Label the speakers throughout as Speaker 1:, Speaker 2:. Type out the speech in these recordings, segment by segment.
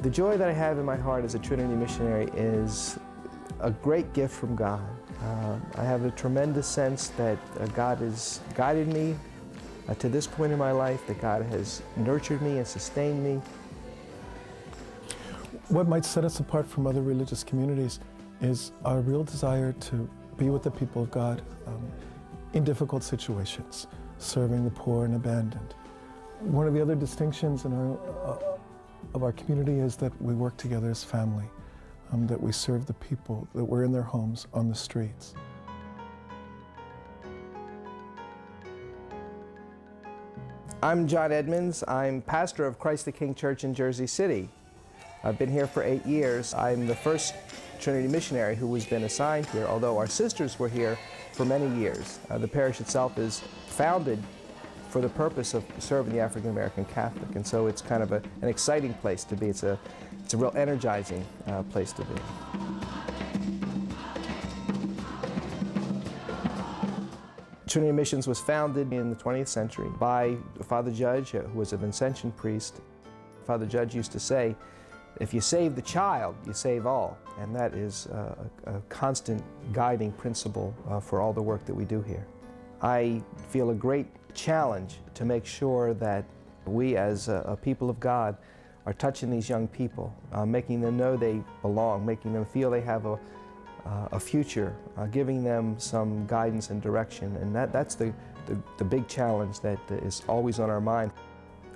Speaker 1: The joy that I have in my heart as a Trinity missionary is a great gift from God. I have a tremendous sense that God has guided me to this point in my life, that God has nurtured me and sustained me.
Speaker 2: What might set us apart from other religious communities is our real desire to be with the people of God in difficult situations, serving the poor and abandoned. One of the other distinctions of our community is that we work together as family, that we serve the people, that we're in their homes, on the streets.
Speaker 1: I'm John Edmonds. I'm pastor of Christ the King Church in Jersey City. I've been here for 8 years. I'm the first Trinity missionary who has been assigned here, although our sisters were here for many years. The parish itself is founded for the purpose of serving the African American Catholic, and so it's kind of an exciting place to be. It's a real energizing place to be. Trinity Missions was founded in the 20th century by Father Judge, who was a Vincentian priest. Father Judge used to say, if you save the child, you save all. And that is a constant guiding principle for all the work that we do here. I feel a great challenge to make sure that we as a people of God are touching these young people, making them know they belong, making them feel they have a future, giving them some guidance and direction. And that's the big challenge that is always on our mind.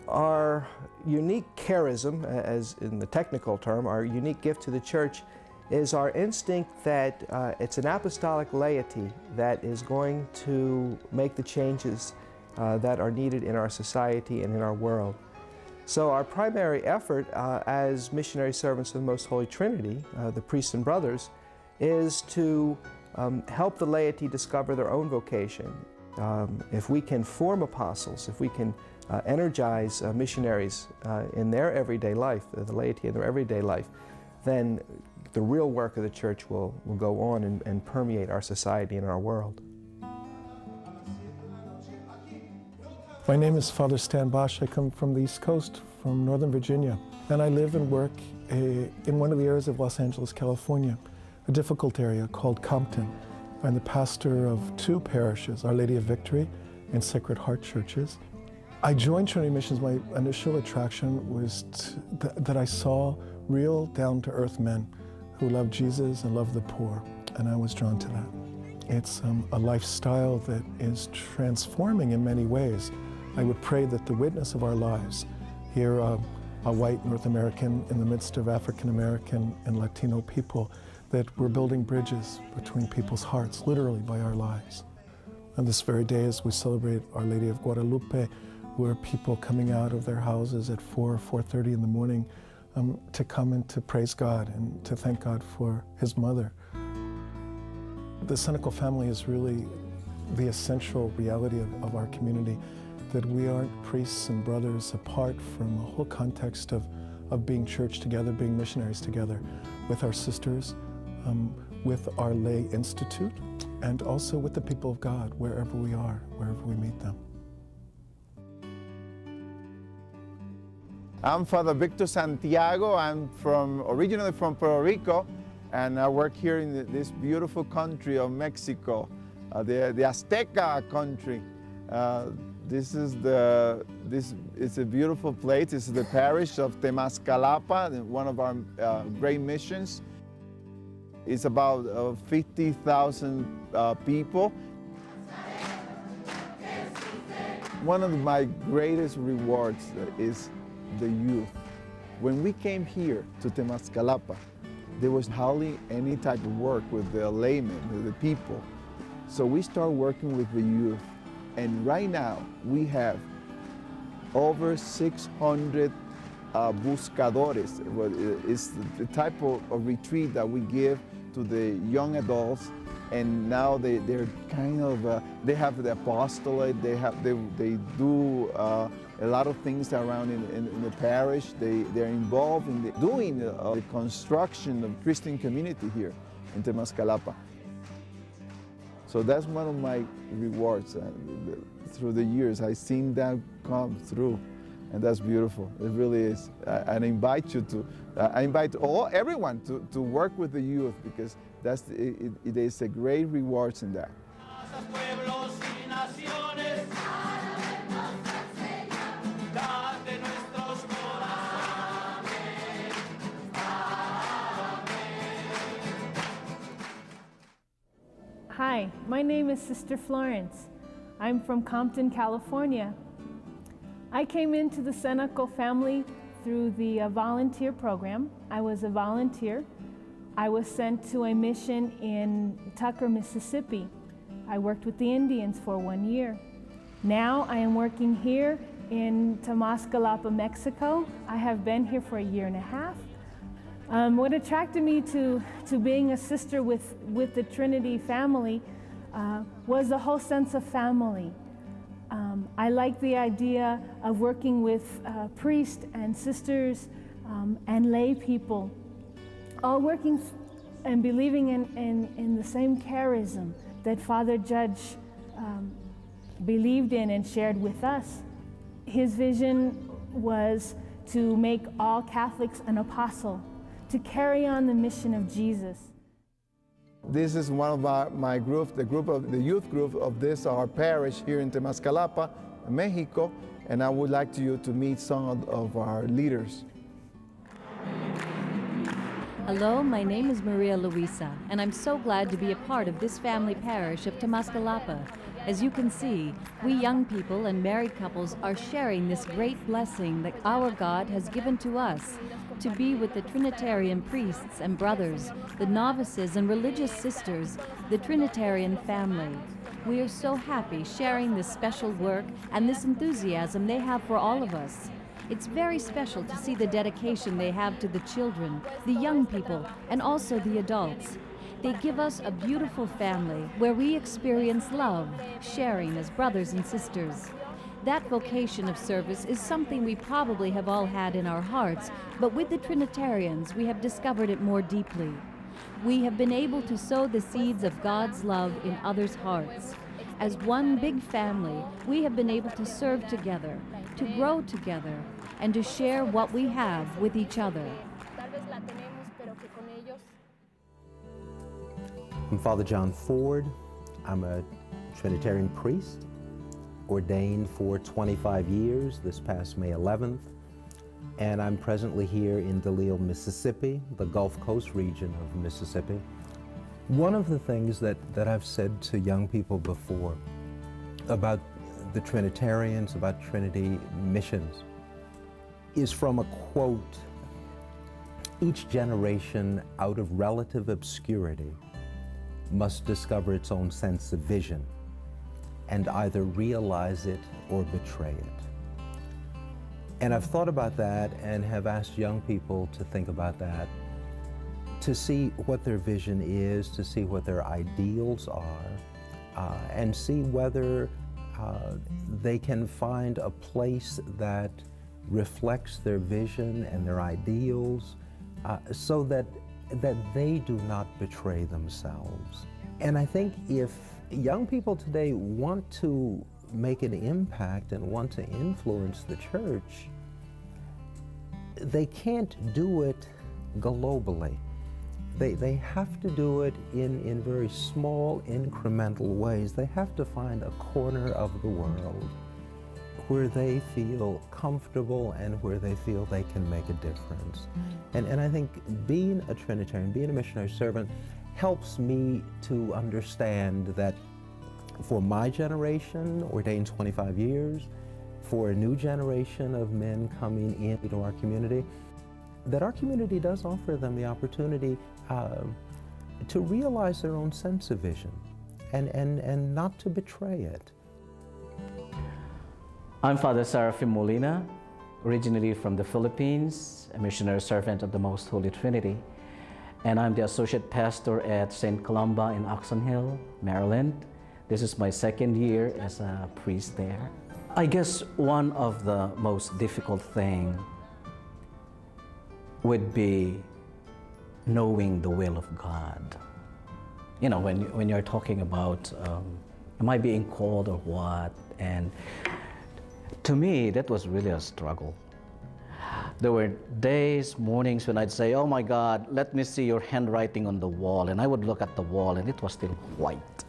Speaker 1: Our unique charism, as in the technical term, our unique gift to the church is our instinct that it's an apostolic laity that is going to make the changes that are needed in our society and in our world. So our primary effort as missionary servants of the Most Holy Trinity, the priests and brothers, is to help the laity discover their own vocation. If we can form apostles, if we can energize missionaries in their everyday life, the laity in their everyday life, then the real work of the church will go on and permeate our society and our world.
Speaker 2: My name is Father Stan Bosch. I come from the East Coast, from Northern Virginia, and I live and work in one of the areas of Los Angeles, California, a difficult area called Compton. I'm the pastor of 2 parishes, Our Lady of Victory and Sacred Heart churches. I joined Trinity Missions. My initial attraction was that I saw real down-to-earth men who loved Jesus and loved the poor, and I was drawn to that. It's a lifestyle that is transforming in many ways. I would pray that the witness of our lives, here a white North American in the midst of African American and Latino people, that we're building bridges between people's hearts, literally by our lives. On this very day, as we celebrate Our Lady of Guadalupe, where people coming out of their houses at 4 or 4:30 in the morning to come and to praise God and to thank God for His mother. The Senecal family is really the essential reality of our community, that we aren't priests and brothers apart from a whole context of being church together, being missionaries together, with our sisters, with our lay institute, and also with the people of God, wherever we are, wherever we meet them.
Speaker 3: I'm Father Victor Santiago. I'm originally from Puerto Rico, and I work here in this beautiful country of Mexico, the Azteca country. This is a beautiful place. This is the parish of Temascalapa, one of our great missions. It's about 50,000 people. One of my greatest rewards is the youth. When we came here to Temascalapa, there was hardly any type of work with the laymen, with the people. So we started working with the youth. And right now, we have over 600 buscadores. It's the type of retreat that we give to the young adults. And now they're kind of, they have the apostolate, they do a lot of things around in the parish. They're involved in doing the construction of Christian community here in Temascalapa. So that's one of my rewards through the years. I've seen that come through, and that's beautiful. It really is. I invite you I invite everyone to work with the youth, because it is a great reward in that.
Speaker 4: Hi, my name is Sister Florence. I'm from Compton, California. I came into the Cenacle family through the volunteer program. I was a volunteer. I was sent to a mission in Tucker, Mississippi. I worked with the Indians for 1 year. Now I am working here in Temascalapa, Mexico. I have been here for 1.5 years. What attracted me to being a sister with the Trinity family was the whole sense of family. I like the idea of working with priests and sisters and lay people, all working and believing in the same charism that Father Judge believed in and shared with us. His vision was to make all Catholics an apostle, to carry on the mission of Jesus.
Speaker 3: This is one of my group, the youth group of our parish here in Temascalapa, Mexico, and I would like you to meet some of our leaders.
Speaker 5: Hello, my name is Maria Luisa, and I'm so glad to be a part of this family parish of Temascalapa. As you can see, we young people and married couples are sharing this great blessing that our God has given to us, to be with the Trinitarian priests and brothers, the novices and religious sisters, the Trinitarian family. We are so happy sharing this special work and this enthusiasm they have for all of us. It's very special to see the dedication they have to the children, the young people, and also the adults. They give us a beautiful family where we experience love, sharing as brothers and sisters. That vocation of service is something we probably have all had in our hearts, but with the Trinitarians, we have discovered it more deeply. We have been able to sow the seeds of God's love in others' hearts. As one big family, we have been able to serve together, to grow together, and to share what we have with each other.
Speaker 6: I'm Father John Ford. I'm a Trinitarian priest, ordained for 25 years this past May 11th, and I'm presently here in DeLisle, Mississippi, the Gulf Coast region of Mississippi. One of the things that I've said to young people before about the Trinitarians, about Trinity missions, is from a quote: "Each generation out of relative obscurity must discover its own sense of vision and either realize it or betray it." And I've thought about that and have asked young people to think about that, to see what their vision is, to see what their ideals are, and see whether they can find a place that reflects their vision and their ideals, so that they do not betray themselves. And I think if young people today want to make an impact and want to influence the church, they can't do it globally. They have to do it in very small, incremental ways. They have to find a corner of the world where they feel comfortable and where they feel they can make a difference. And I think being a Trinitarian, being a missionary servant, helps me to understand that for my generation, ordained 25 years, for a new generation of men coming into our community, that our community does offer them the opportunity to realize their own sense of vision and not to betray it.
Speaker 7: I'm Father Seraphim Molina, originally from the Philippines, a missionary servant of the Most Holy Trinity, and I'm the associate pastor at St. Columba in Oxon Hill, Maryland. This is my second year as a priest there. I guess one of the most difficult things would be knowing the will of God. You know, when you're talking about, am I being called or what? And to me, that was really a struggle. There were days, mornings when I'd say, oh my God, let me see your handwriting on the wall. And I would look at the wall and it was still white.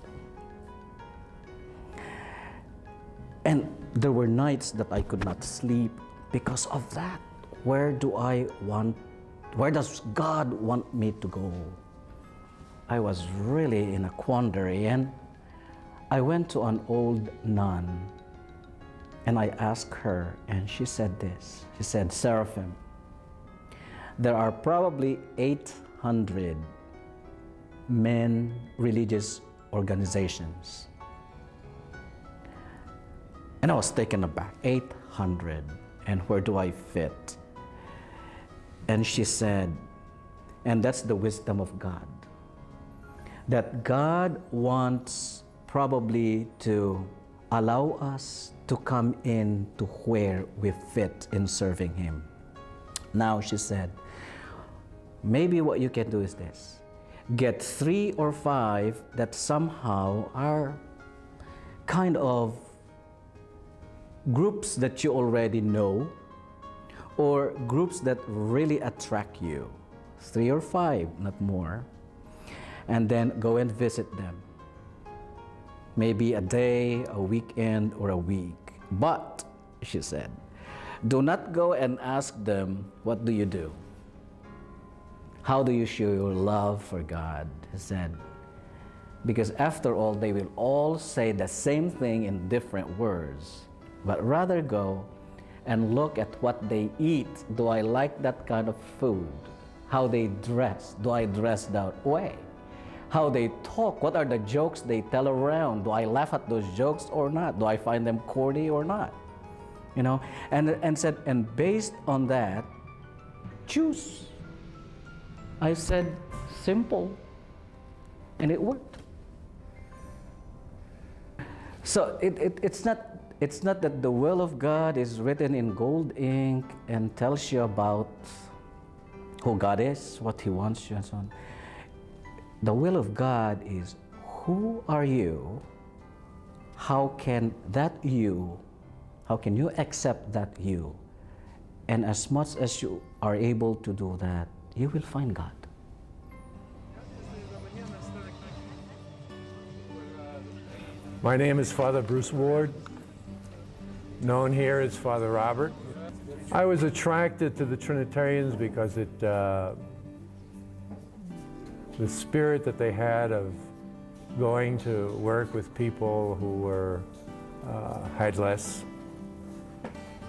Speaker 7: And there were nights that I could not sleep because of that. Where does God want me to go? I was really in a quandary, and I went to an old nun and I asked her, and she said this. She said, Seraphim, there are probably 800 men religious organizations. And I was taken aback, 800, and where do I fit? And she said, and that's the wisdom of God, that God wants probably to allow us to come in to where we fit in serving Him. Now, she said, maybe what you can do is this. Get 3 or 5 that somehow are kind of groups that you already know, or groups that really attract you. 3 or 5, not more. And then go and visit them. Maybe a day, a weekend, or a week. But, she said, do not go and ask them, what do you do? How do you show your love for God? He said, because after all, they will all say the same thing in different words. But rather go and look at what they eat. Do I like that kind of food? How they dress. Do I dress that way? How they talk. What are the jokes they tell around? Do I laugh at those jokes or not? Do I find them corny or not? You know, and said, and based on that, choose. I said, simple. And it worked. So it's not that the will of God is written in gold ink and tells you about who God is, what He wants you, and so on. The will of God is, who are you? How can you accept that you? And as much as you are able to do that, you will find God.
Speaker 8: My name is Father Bruce Ward, known here as Father Robert. I was attracted to the Trinitarians because the spirit that they had of going to work with people who were had less.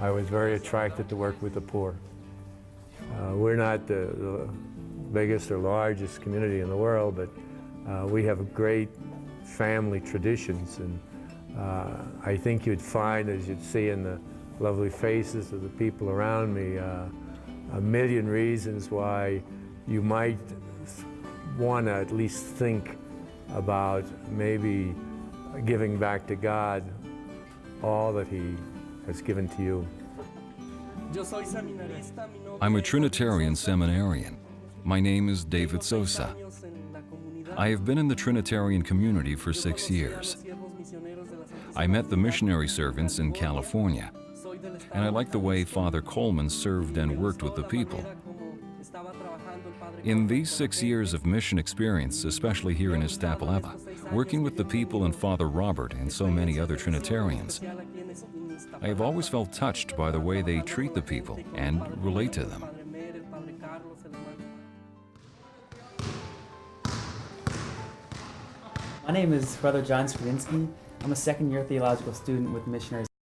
Speaker 8: I was very attracted to work with the poor. We're not the biggest or largest community in the world, but we have great family traditions, and I think you'd find, as you'd see in the lovely faces of the people around me, a million reasons why you might want to at least think about maybe giving back to God all that He has given to you.
Speaker 9: I'm a Trinitarian seminarian. My name is David Sosa. I have been in the Trinitarian community for 6 years. I met the missionary servants in California, and I like the way Father Coleman served and worked with the people. In these 6 years of mission experience, especially here in Iztapalapa, working with the people and Father Robert and so many other Trinitarians, I have always felt touched by the way they treat the people and relate to them.
Speaker 10: My name is Brother John Skredinsky. I'm a second-year theological student with Missionary.